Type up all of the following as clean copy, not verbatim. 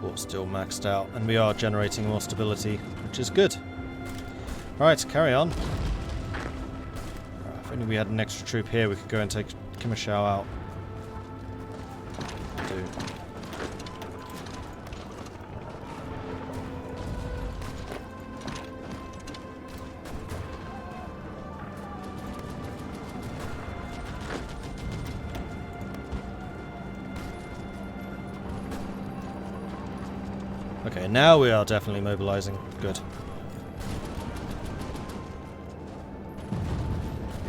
Port's still maxed out, and we are generating more stability, which is good. Alright, carry on. If only we had an extra troop here, we could go and take Kimishau out. Do. Okay, now we are definitely mobilizing. Good.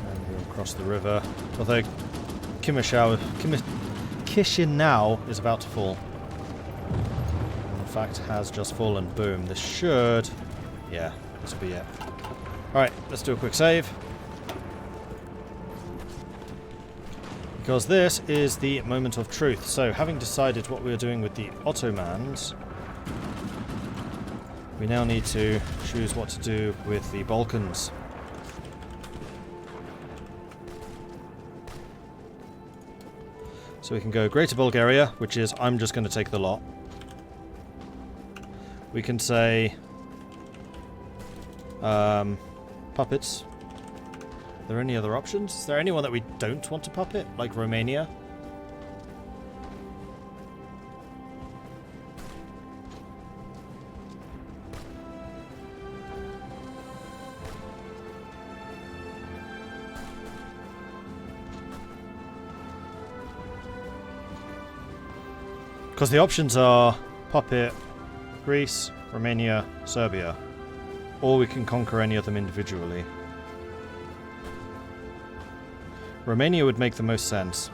And we'll cross the river. Although Chisinau is about to fall. In fact, has just fallen. Boom. This should... Yeah, this will be it. Alright, let's do a quick save. Because this is the moment of truth. So, having decided what we are doing with the Ottomans... we now need to choose what to do with the Balkans. So we can go Greater Bulgaria, which is I'm just going to take the lot. We can say puppets. Are there any other options? Is there anyone that we don't want to puppet, like Romania? Because the options are puppet, Greece, Romania, Serbia. Or we can conquer any of them individually. Romania would make the most sense.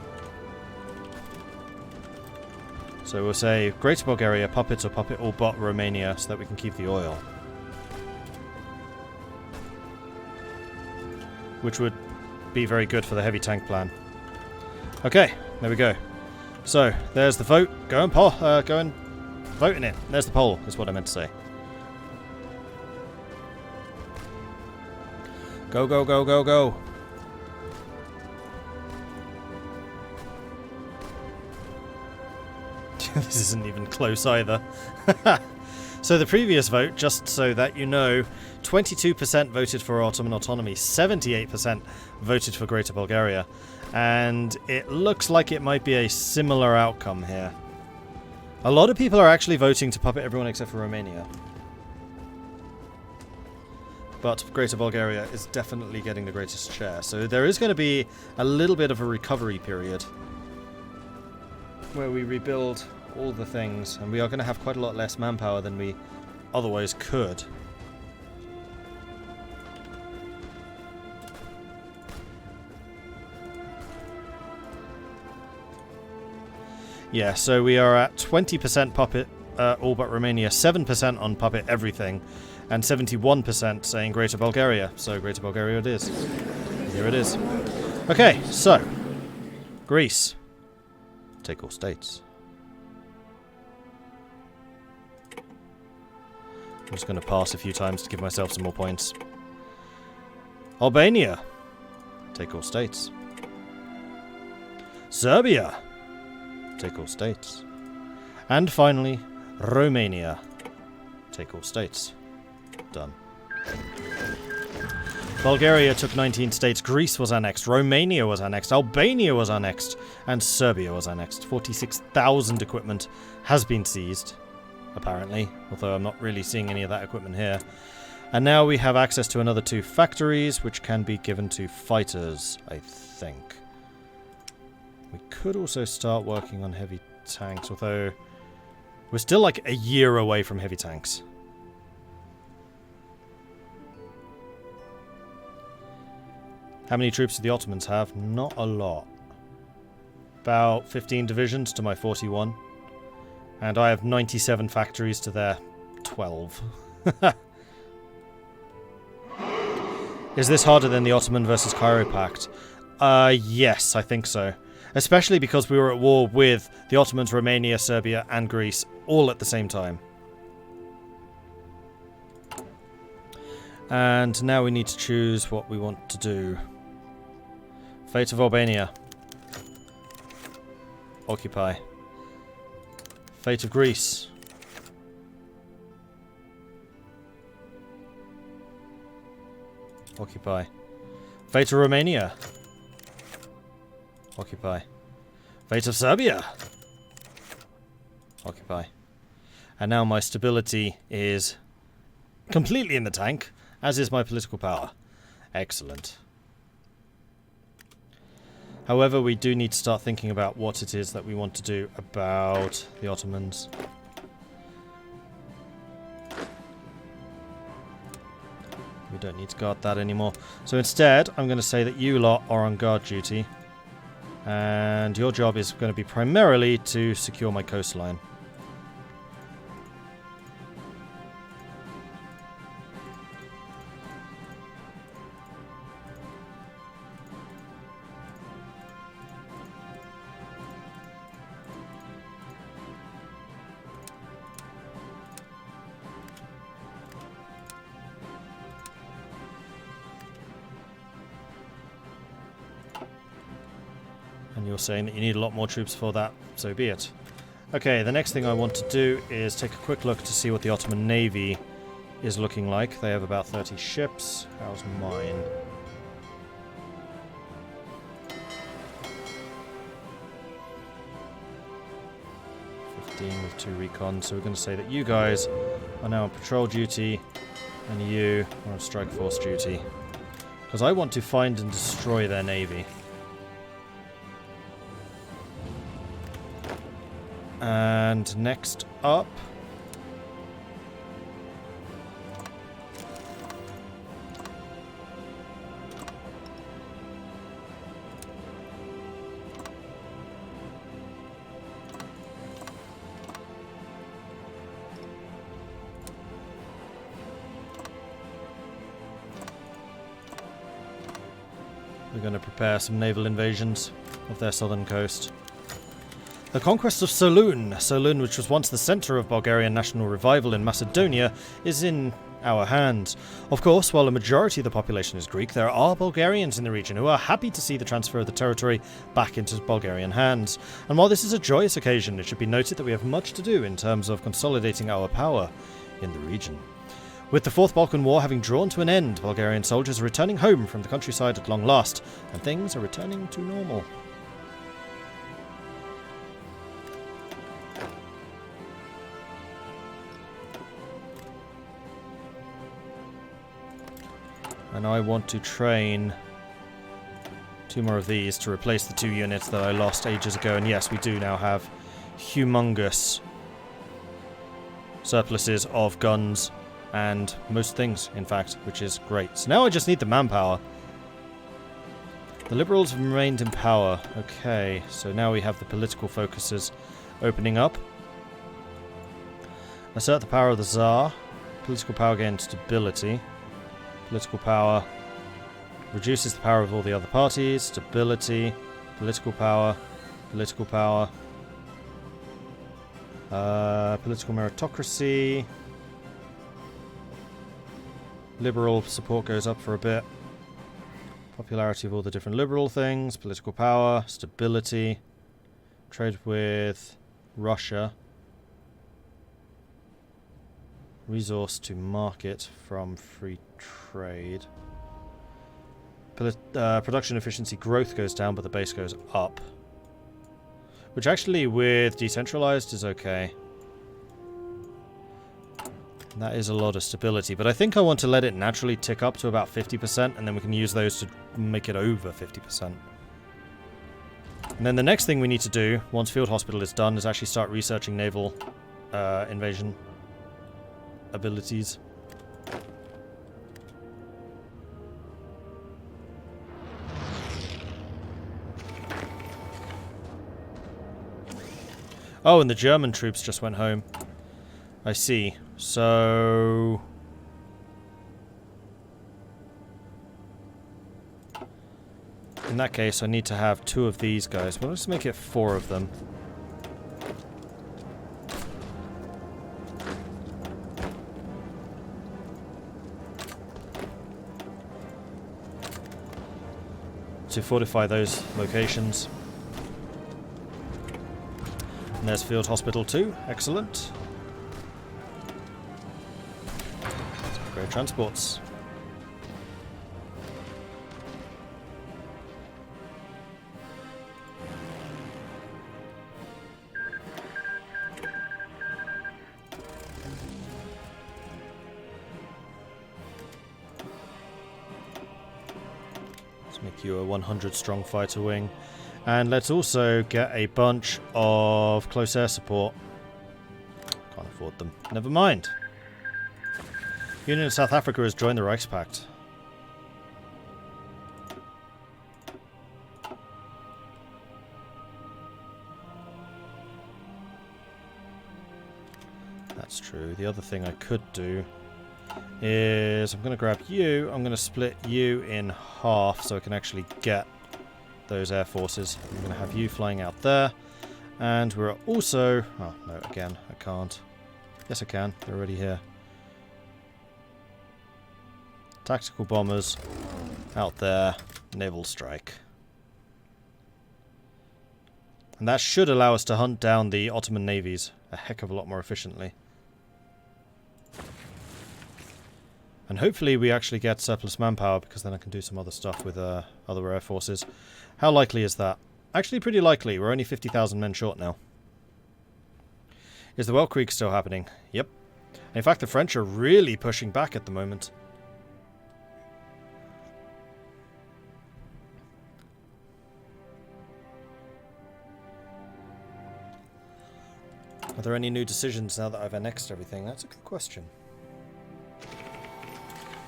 So we'll say Greater Bulgaria, puppets or puppet all but Romania so that we can keep the oil. Which would be very good for the heavy tank plan. Okay, there we go. So, there's the vote. Go and vote in it. There's the poll, is what I meant to say. Go, go, go, go, go. This isn't even close either. So the previous vote, just so that you know, 22% voted for Ottoman autonomy, 78% voted for Greater Bulgaria. And it looks like it might be a similar outcome here. A lot of people are actually voting to puppet everyone except for Romania. But Greater Bulgaria is definitely getting the greatest share. So there is going to be a little bit of a recovery period where we rebuild all the things, and we are going to have quite a lot less manpower than we otherwise could. Yeah, so we are at 20% puppet, all but Romania, 7% on puppet everything, and 71% saying Greater Bulgaria. So Greater Bulgaria it is. Here it is. Okay, so Greece. Take all states. I'm just going to pass a few times to give myself some more points. Albania. Take all states. Serbia. Take all states. And finally, Romania. Take all states. Done. Bulgaria took 19 states, Greece was annexed, Romania was annexed, Albania was annexed, and Serbia was annexed. 46,000 equipment has been seized, apparently, although I'm not really seeing any of that equipment here. And now we have access to another 2 factories, which can be given to fighters, I think. We could also start working on heavy tanks, although we're still like a year away from heavy tanks. How many troops do the Ottomans have? Not a lot. About 15 divisions to my 41. And I have 97 factories to their 12. Is this harder than the Ottoman versus Cairo Pact? Yes, I think so. Especially because we were at war with the Ottomans, Romania, Serbia, and Greece all at the same time. And now we need to choose what we want to do. Fate of Albania. Occupy. Fate of Greece. Occupy. Fate of Romania. Occupy. Fate of Serbia. Occupy. And now my stability is completely in the tank, as is my political power. Excellent. However, we do need to start thinking about what it is that we want to do about the Ottomans. We don't need to guard that anymore. So instead, I'm going to say that you lot are on guard duty. And your job is going to be primarily to secure my coastline. And you're saying that you need a lot more troops for that, so be it. Okay, the next thing I want to do is take a quick look to see what the Ottoman Navy is looking like. They have about 30 ships. How's mine? With 2 recon, so we're going to say that you guys are now on patrol duty and you are on strike force duty, because I want to find and destroy their navy. And next up, we're going to prepare some naval invasions of their southern coast. The conquest of Solun. Solun, which was once the centre of Bulgarian national revival in Macedonia, is in our hands. Of course, while a majority of the population is Greek, there are Bulgarians in the region who are happy to see the transfer of the territory back into Bulgarian hands. And while this is a joyous occasion, it should be noted that we have much to do in terms of consolidating our power in the region. With the Fourth Balkan War having drawn to an end, Bulgarian soldiers are returning home from the countryside at long last, and things are returning to normal. And I want to train 2 more of these to replace the 2 units that I lost ages ago. And yes, we do now have humongous surpluses of guns and most things, in fact, which is great. So now I just need the manpower. The Liberals have remained in power. Okay, so now we have the political focuses opening up. Assert the power of the Tsar. Political power gains stability. Political power reduces the power of all the other parties. Stability. Political power. Political power. Political meritocracy. Liberal support goes up for a bit. Popularity of all the different liberal things. Political power. Stability. Trade with Russia. Resource to market from free trade. Production efficiency growth goes down, but the base goes up. Which actually, with decentralized, is okay. That is a lot of stability, but I think I want to let it naturally tick up to about 50%, and then we can use those to make it over 50%. And then the next thing we need to do, once Field Hospital is done, is actually start researching naval invasion abilities. Oh, and the German troops just went home. I see. So... in that case, I need to have 2 of these guys. Well, let's make it 4 of them. To fortify those locations. And there's Field Hospital too. Excellent. Great transports. make you a 100 strong fighter wing. And let's also get a bunch of close air support. Can't afford them. Never mind. Union of South Africa has joined the Reichspakt. That's true. The other thing I could do is I'm going to grab you. I'm going to split you in half so I can actually get those air forces. I'm going to have you flying out there. And we're also... Oh, no, again, I can't. Yes, I can. They're already here. Tactical bombers out there. Naval strike. And that should allow us to hunt down the Ottoman navies a heck of a lot more efficiently. And hopefully we actually get surplus manpower, because then I can do some other stuff with other air forces. How likely is that? Actually pretty likely. We're only 50,000 men short now. Is the Weltkrieg still happening? Yep. In fact, the French are really pushing back at the moment. Are there any new decisions now that I've annexed everything? That's a good question.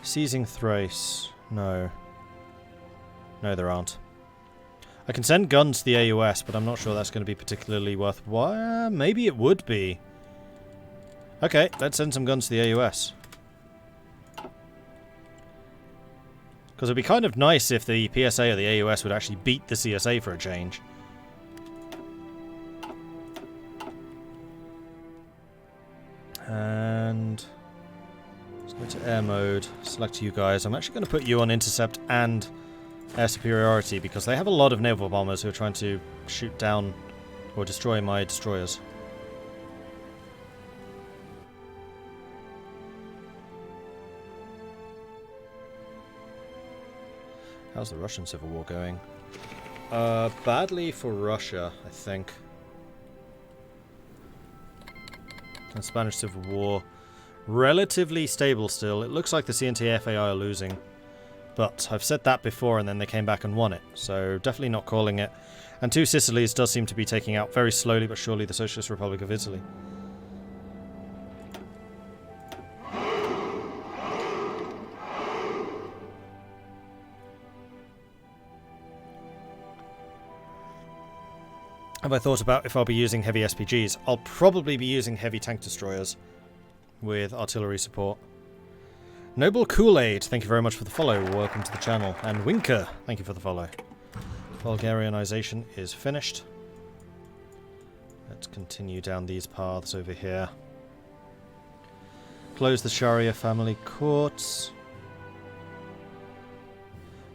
Seizing Thrace. No. No, there aren't. I can send guns to the AUS, but I'm not sure that's going to be particularly worthwhile. Maybe it would be. Okay, let's send some guns to the AUS. Because it'd be kind of nice if the PSA or the AUS would actually beat the CSA for a change. And let's go to air mode, select you guys. I'm actually going to put you on intercept and air superiority because they have a lot of naval bombers who are trying to shoot down or destroy my destroyers. How's the Russian Civil War going? Badly for Russia, I think. And Spanish Civil War, relatively stable still. It looks like the CNT FAI are losing. But I've said that before and then they came back and won it. So definitely not calling it. And Two Sicilies does seem to be taking out very slowly but surely the Socialist Republic of Italy. Have I thought about if I'll be using heavy SPGs? I'll probably be using heavy tank destroyers with artillery support. Noble Kool-Aid, thank you very much for the follow. Welcome to the channel. And Winker, thank you for the follow. Bulgarianization is finished. Let's continue down these paths over here. Close the Sharia family courts.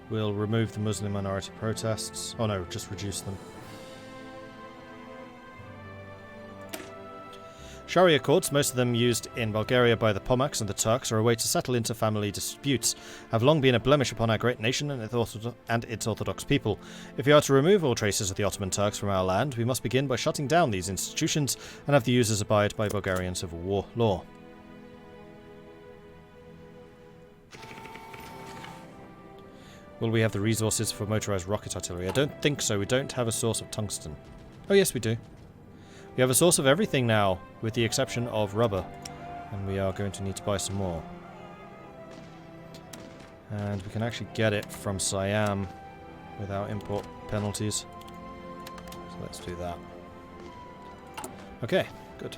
We'll remove the Muslim minority protests. Oh no, just reduce them. Sharia courts, most of them used in Bulgaria by the Pomaks and the Turks, are a way to settle inter-family disputes, have long been a blemish upon our great nation and its Orthodox people. If we are to remove all traces of the Ottoman Turks from our land, we must begin by shutting down these institutions and have the users abide by Bulgarian civil war law. Will we have the resources for motorized rocket artillery? I don't think so. We don't have a source of tungsten. Oh yes, we do. We have a source of everything now, with the exception of rubber. And we are going to need to buy some more. And we can actually get it from Siam without import penalties. So let's do that. Okay, good.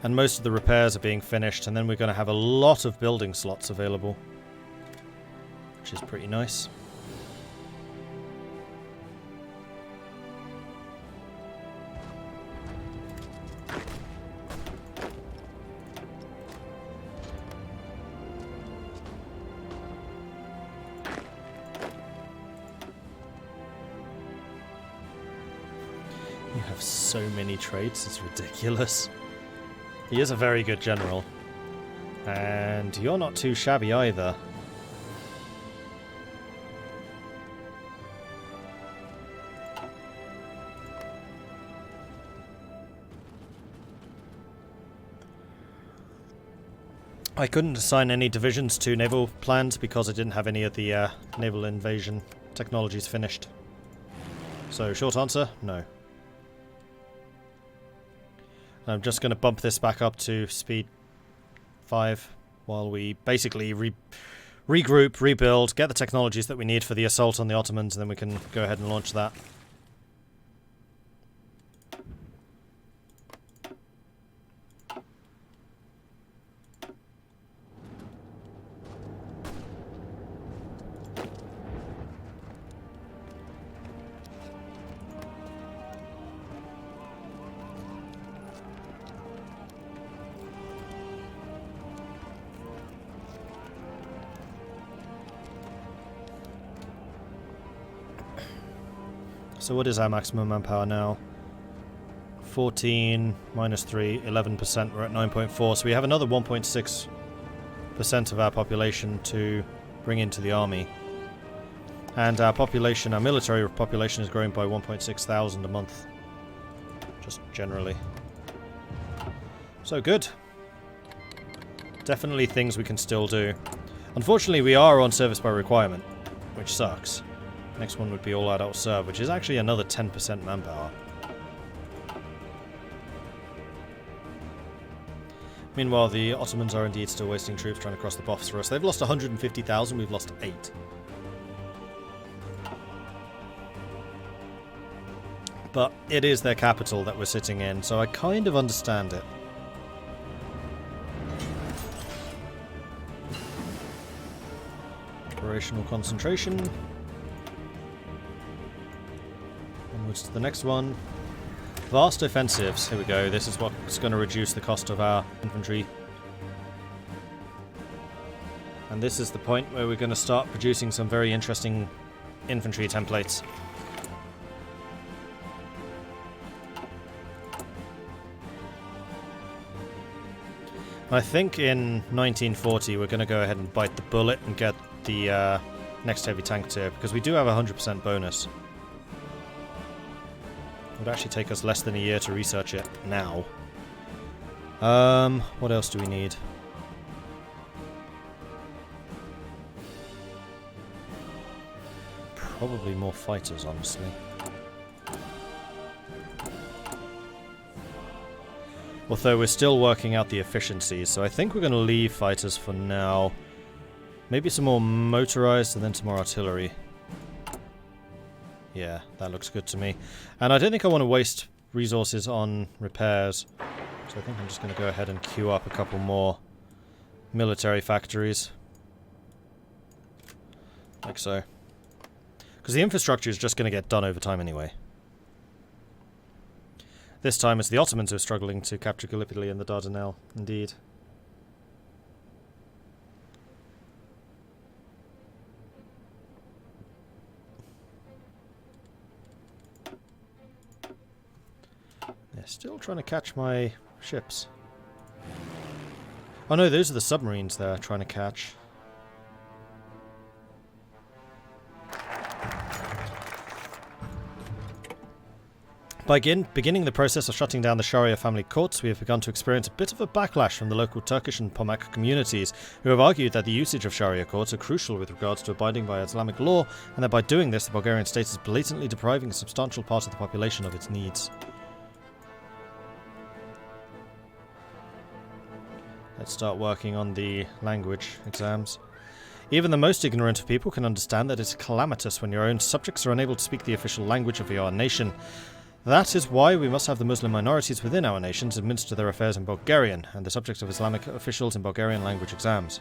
And most of the repairs are being finished, and then we're going to have a lot of building slots available. Which is pretty nice. You have so many traits, it's ridiculous. He is a very good general. And you're not too shabby either. I couldn't assign any divisions to naval plans because I didn't have any of the naval invasion technologies finished. So, short answer, no. I'm just going to bump this back up to speed 5 while we basically regroup, rebuild, get the technologies that we need for the assault on the Ottomans, and then we can go ahead and launch that. So what is our maximum manpower now? 14 minus 3, 11%. We're at 9.4. So we have another 1.6% of our population to bring into the army. And our population, our military population is growing by 1.6 thousand a month. Just generally. So good. Definitely things we can still do. Unfortunately, we are on service by requirement, which sucks. Next one would be all adult serve, which is actually another 10% manpower. Meanwhile, the Ottomans are indeed still wasting troops trying to cross the Bosphorus. They've lost 150,000, we've lost 8. But it is their capital that we're sitting in, so I kind of understand it. Operational concentration. Onwards to the next one. Vast offensives. Here we go. This is what's going to reduce the cost of our infantry. And this is the point where we're going to start producing some very interesting infantry templates. I think in 1940 we're going to go ahead and bite the bullet and get the next heavy tank tier, because we do have a 100% bonus. It would actually take us less than a year to research it now. What else do we need? Probably more fighters, honestly. Although we're still working out the efficiencies, so I think we're going to leave fighters for now. Maybe some more motorized and then some more artillery. Yeah, that looks good to me. And I don't think I want to waste resources on repairs. So I think I'm just going to go ahead and queue up a couple more military factories. Like so. Because the infrastructure is just going to get done over time anyway. This time it's the Ottomans who are struggling to capture Gallipoli and the Dardanelles, indeed. They're still trying to catch my ships. Oh no, those are the submarines they're trying to catch. By beginning the process of shutting down the Sharia family courts, we have begun to experience a bit of a backlash from the local Turkish and Pomak communities, who have argued that the usage of Sharia courts are crucial with regards to abiding by Islamic law, and that by doing this, the Bulgarian state is blatantly depriving a substantial part of the population of its needs. Let's start working on the language exams. Even the most ignorant of people can understand that it's calamitous when your own subjects are unable to speak the official language of your nation. That is why we must have the Muslim minorities within our nations administer their affairs in Bulgarian, and the subjects of Islamic officials in Bulgarian language exams.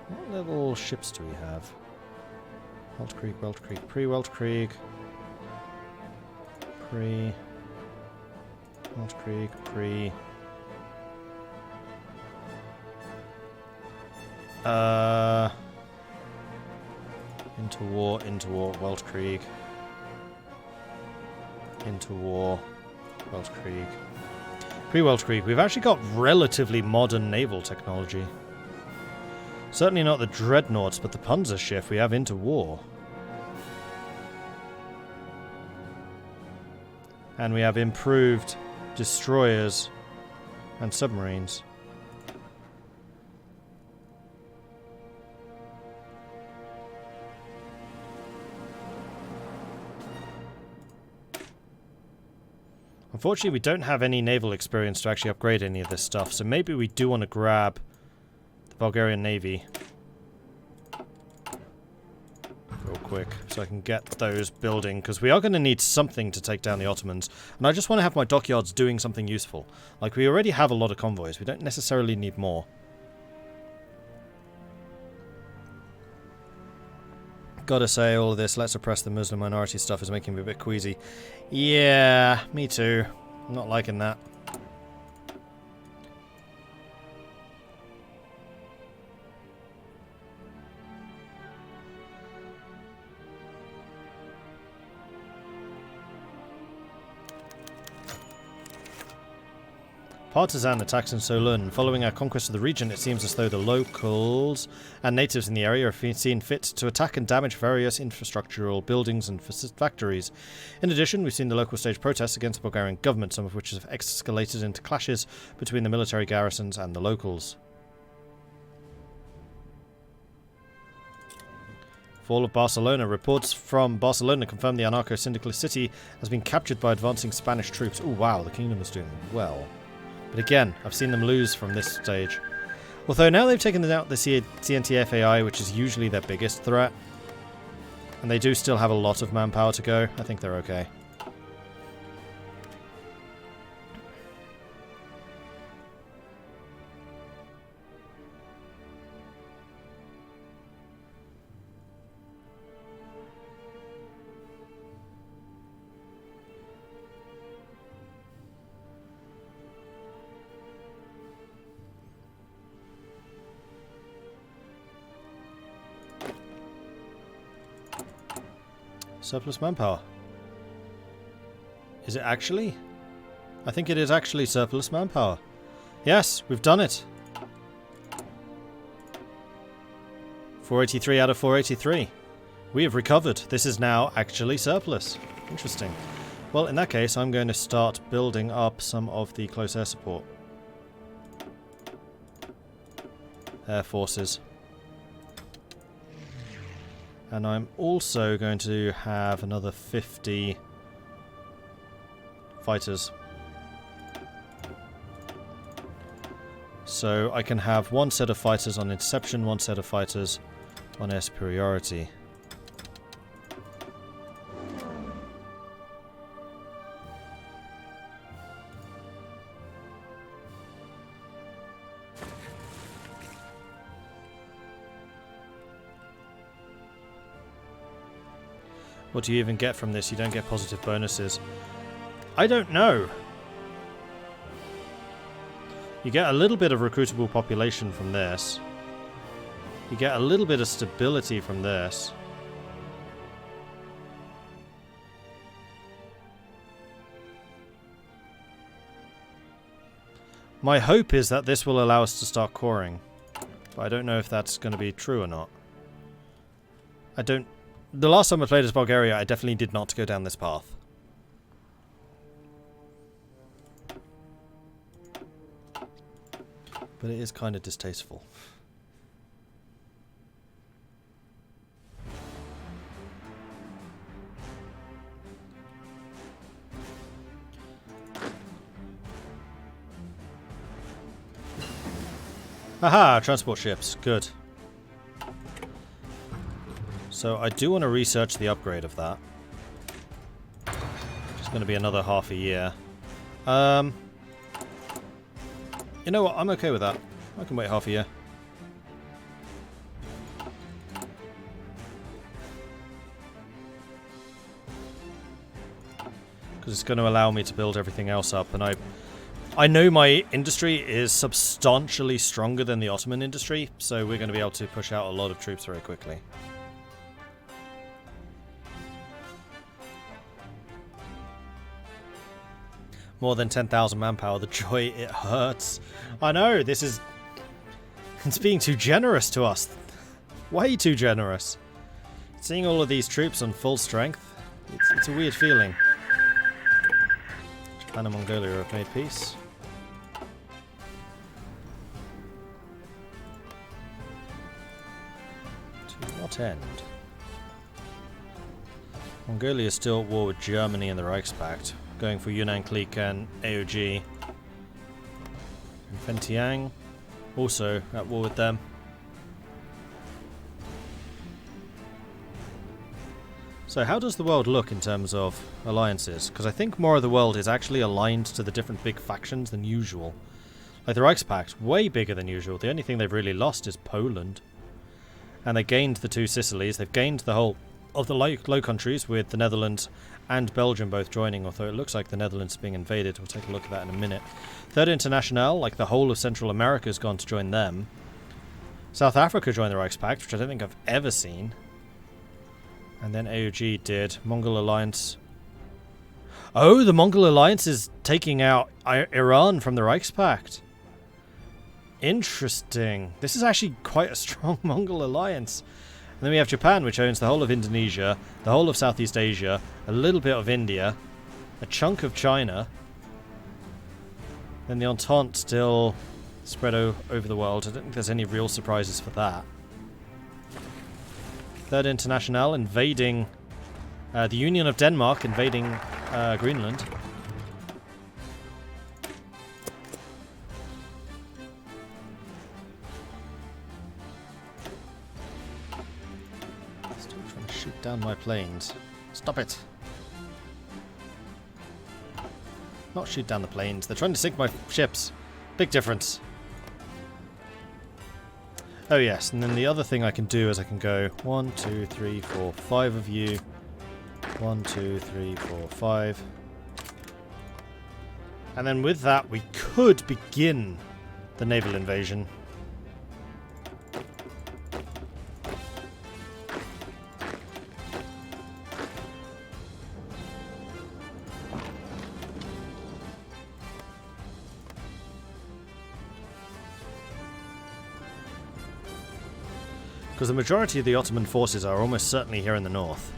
What level ships do we have? Weltkrieg, Weltkrieg, pre-Weltkrieg. Pre-Weltkrieg, pre... Interwar, Weltkrieg. Interwar, Weltkrieg. Pre-Weltkrieg. We've actually got relatively modern naval technology. Certainly not the dreadnoughts, but the Panzerschiff we have interwar. And we have improved destroyers and submarines. Unfortunately, we don't have any naval experience to actually upgrade any of this stuff, so maybe we do want to grab the Bulgarian Navy real quick so I can get those building, because we are going to need something to take down the Ottomans, and I just want to have my dockyards doing something useful. Like, we already have a lot of convoys, we don't necessarily need more. Gotta say, all of this let's suppress the Muslim minority stuff is making me a bit queasy. Yeah, me too. I'm not liking that. Partisan attacks in Solun. Following our conquest of the region, it seems as though the locals and natives in the area have seen fit to attack and damage various infrastructural buildings and factories. In addition, we've seen the local stage protests against the Bulgarian government, some of which have escalated into clashes between the military garrisons and the locals. Fall of Barcelona. Reports from Barcelona confirm the anarcho-syndicalist city has been captured by advancing Spanish troops. Oh wow, the kingdom is doing well. But again, I've seen them lose from this stage. Although now they've taken out the CNTFAI, which is usually their biggest threat. And they do still have a lot of manpower to go. I think they're okay. Surplus manpower. Is it actually? I think it is actually surplus manpower. Yes, we've done it. 483 out of 483. We have recovered. This is now actually surplus. Interesting. Well, in that case, I'm going to start building up some of the close air support. Air forces. And I'm also going to have another 50 fighters. So I can have one set of fighters on interception, one set of fighters on air superiority. What do you even get from this? You don't get positive bonuses. I don't know. You get a little bit of recruitable population from this. You get a little bit of stability from this. My hope is that this will allow us to start coring. But I don't know if that's going to be true or not. The last time I played as Bulgaria, I definitely did not go down this path. But it is kind of distasteful. Aha! Transport ships. Good. So I do want to research the upgrade of that. It's going to be another half a year. You know what? I'm okay with that. I can wait half a year. Because it's going to allow me to build everything else up. And I know my industry is substantially stronger than the Ottoman industry. So we're going to be able to push out a lot of troops very quickly. More than 10,000 manpower. The joy, it hurts. I know, this is... It's being too generous to us. Way too generous. Seeing all of these troops on full strength, it's a weird feeling. Japan and Mongolia have made peace. To what end? Mongolia is still at war with Germany and the Reichspact, going for Yunnan Clique and AOG. And Fentiang, also at war with them. So how does the world look in terms of alliances? Because I think more of the world is actually aligned to the different big factions than usual. Like the Reichspact, way bigger than usual. The only thing they've really lost is Poland. And they gained the two Sicilies. They've gained the whole of the Low Countries, with the Netherlands and Belgium both joining, although it looks like the Netherlands is being invaded. We'll take a look at that in a minute. Third Internationale, like the whole of Central America, has gone to join them. South Africa joined the Reichspact, which I don't think I've ever seen. And then AOG did. Mongol Alliance. Oh, the Mongol Alliance is taking out Iran from the Reichspact. Interesting. This is actually quite a strong Mongol alliance. And then we have Japan, which owns the whole of Indonesia, the whole of Southeast Asia, a little bit of India, a chunk of China. Then the Entente still spread over the world. I don't think there's any real surprises for that. Third Internationale invading the Union of Denmark, invading Greenland. Still trying to shoot down my planes. Stop it! Not shoot down the planes. They're trying to sink my ships. Big difference. Oh yes, and then the other thing I can do is I can go 1, 2, 3, 4, 5 of you. 1, 2, 3, 4, 5. And then with that we could begin the naval invasion. Because the majority of the Ottoman forces are almost certainly here in the north.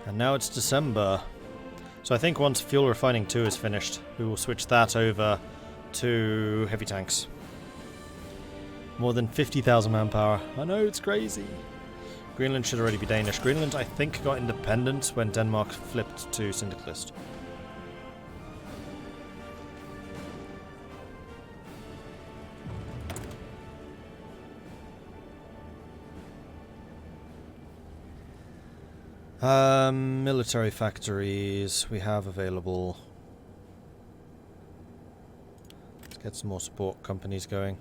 And now it's December. So I think once Fuel Refining 2 is finished, we will switch that over to heavy tanks. More than 50,000 manpower. I know, it's crazy. Greenland should already be Danish. Greenland, I think, got independence when Denmark flipped to Syndicalist. Military factories we have available. Let's get some more support companies going.